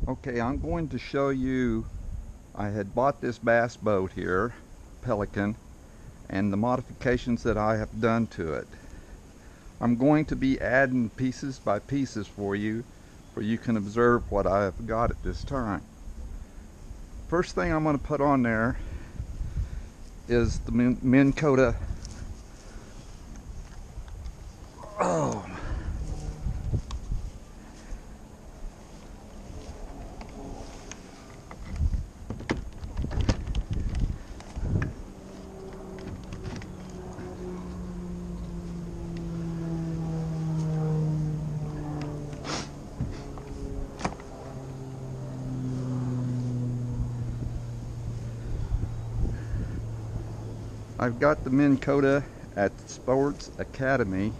Okay, I'm going to show you, I had bought this bass boat here, Pelican, and the modifications that I have done to it. I'm going to be adding pieces by pieces for you can observe what I have got at this time. First thing I'm going to put on there is the Minn Kota. Oh, I've got the Minn Kota at Sports Academy,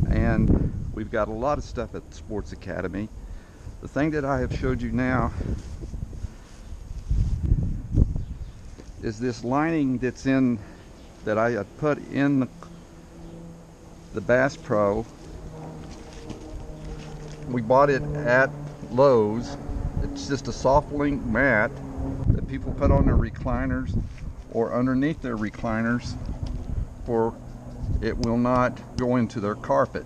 and we've got a lot of stuff at the Sports Academy. The thing that I have showed you now is this lining that I had put in the Bass Pro. We bought it at Lowe's. It's just a soft link mat that people put on their recliners or underneath their recliners, for it will not go into their carpet.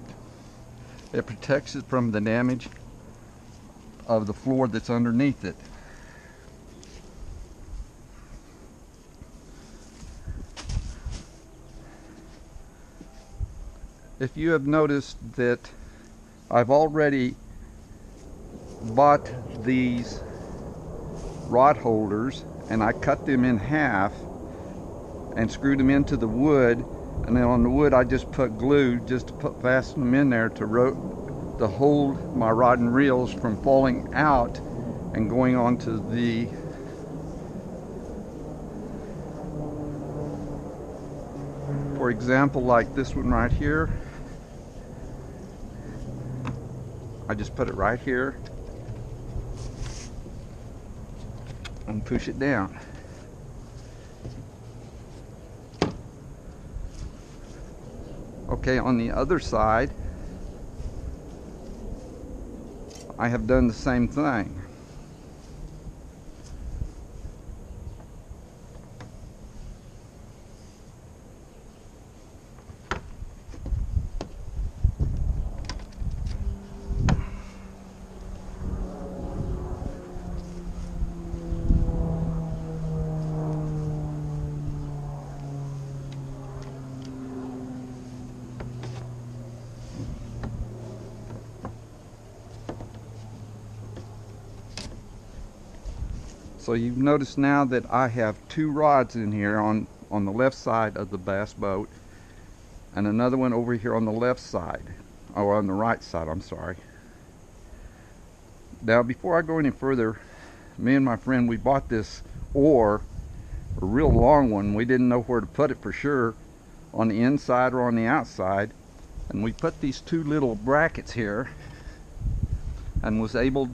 It protects it from the damage of the floor that's underneath it. If you have noticed that I've already bought these rod holders, and I cut them in half and screwed them into the wood, and then on the wood I just put glue just to fasten them in there to hold my rod and reels from falling out and going onto the for example, like this one right here. I just put it right here and push it down. Okay, on the other side, I have done the same thing. So you've noticed now that I have two rods in here on the left side of the bass boat, and another one over here on the left side, or on the right side, I'm sorry. Now before I go any further, me and my friend, we bought this oar, a real long one. We didn't know where to put it for sure, on the inside or on the outside, and we put these two little brackets here and was able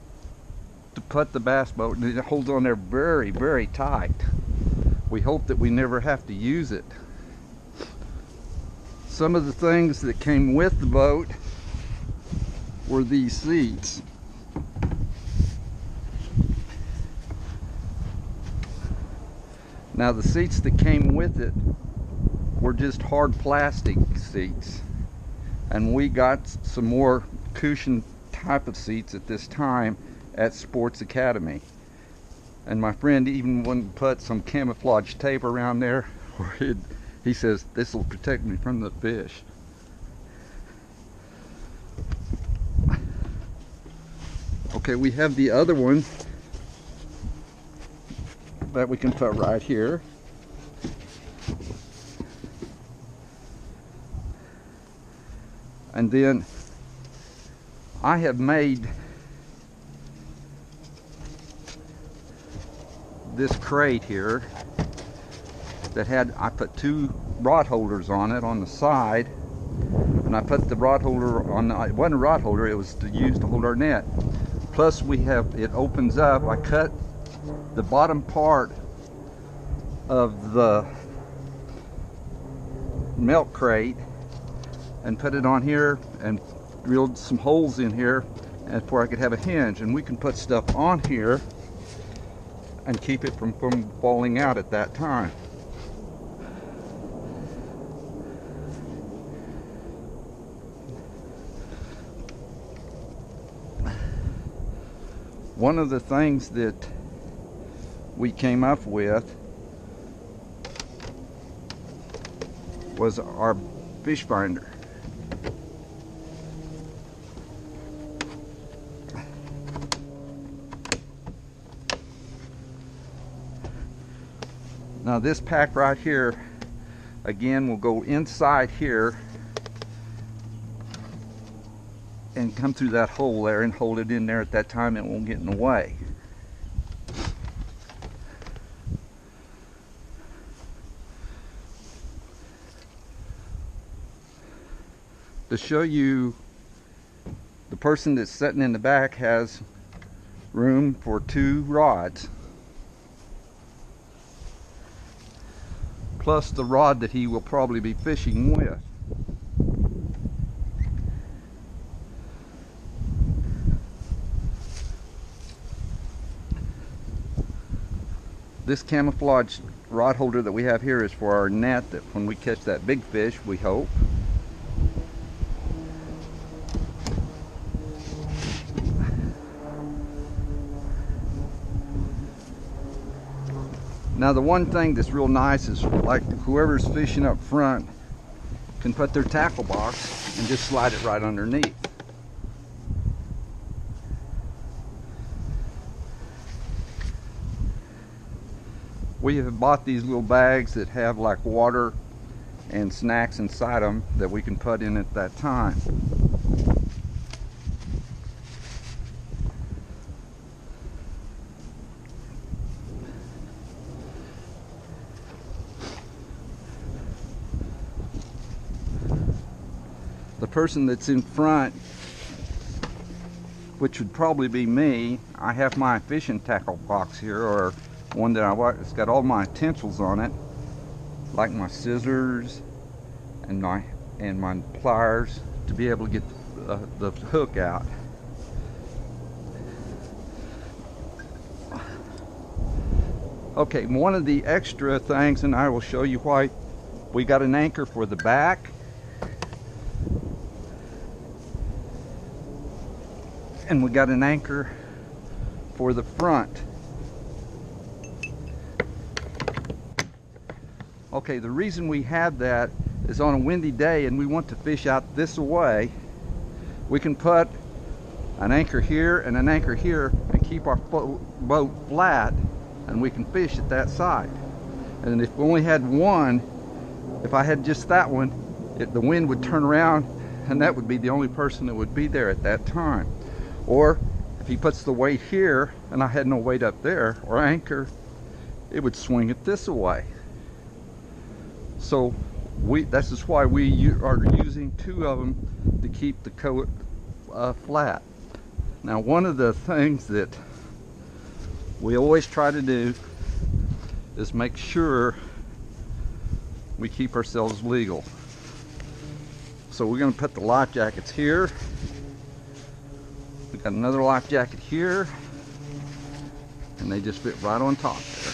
to put the bass boat, and it holds on there very, very tight. We hope that we never have to use it. Some of the things that came with the boat were these seats. Now the seats that came with it were just hard plastic seats, and we got some more cushion type of seats at this time at Sports Academy, and my friend even wanted to put some camouflage tape around there where he says this will protect me from the fish. Okay, we have the other one that we can put right here. And then I have made this crate here that I put two rod holders on it on the side, and I put the rod holder on it wasn't a rod holder, it was used to hold our net. Plus it opens up. I cut the bottom part of the milk crate and put it on here and drilled some holes in here and before I could have a hinge, and we can put stuff on here and keep it from falling out at that time. One of the things that we came up with was our fish finder. Now this pack right here, again, will go inside here and come through that hole there and hold it in there at that time. It won't get in the way. To show you, the person that's sitting in the back has room for 2 rods, plus the rod that he will probably be fishing with. This camouflage rod holder that we have here is for our net, that when we catch that big fish, we hope. Now the one thing that's real nice is, like, whoever's fishing up front can put their tackle box and just slide it right underneath. We have bought these little bags that have like water and snacks inside them that we can put in at that time. The person that's in front, which would probably be me, I have my fishing tackle box here, or one that it's got all my essentials on it, like my scissors and my pliers, to be able to get the hook out. Okay, one of the extra things, and I will show you why, we got an anchor for the back, and we got an anchor for the front. Okay, the reason we have that is on a windy day and we want to fish out this way, we can put an anchor here and an anchor here and keep our boat flat, and we can fish at that side. And if we only had one, if I had just that one, the wind would turn around and that would be the only person that would be there at that time. Or if he puts the weight here and I had no weight up there or anchor, it would swing it this way. So this is why we are using 2 of them to keep the coat flat. Now, one of the things that we always try to do is make sure we keep ourselves legal. So we're going to put the life jackets here. We got another life jacket here, and they just fit right on top there.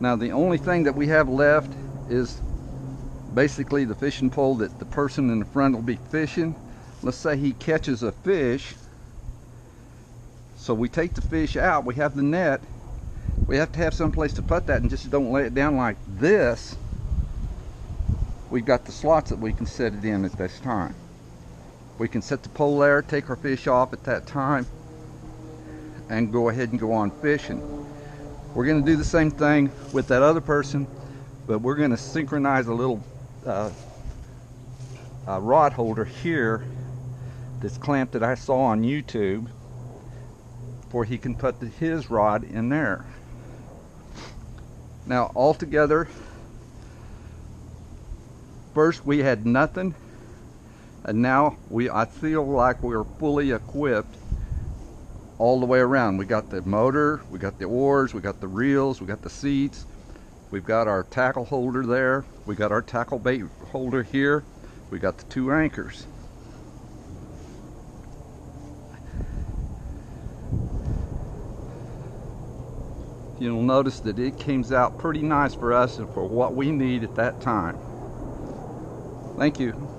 Now the only thing that we have left is basically the fishing pole that the person in the front will be fishing. Let's say he catches a fish, so we take the fish out, we have the net, we have to have some place to put that, and just don't lay it down like this. We've got the slots that we can set it in at this time. We can set the pole there, take our fish off at that time, and go ahead and go on fishing. We're going to do the same thing with that other person, but we're going to synchronize a little rod holder here that's clamped that I saw on YouTube, for he can put his rod in there. Now altogether, first we had nothing, and now I feel like we're fully equipped all the way around. We got the motor, we got the oars, we got the reels, we got the seats, We've got our tackle holder there. We got our tackle bait holder here. We got the 2 anchors. You'll notice that it came out pretty nice for us and for what we need at that time. Thank you.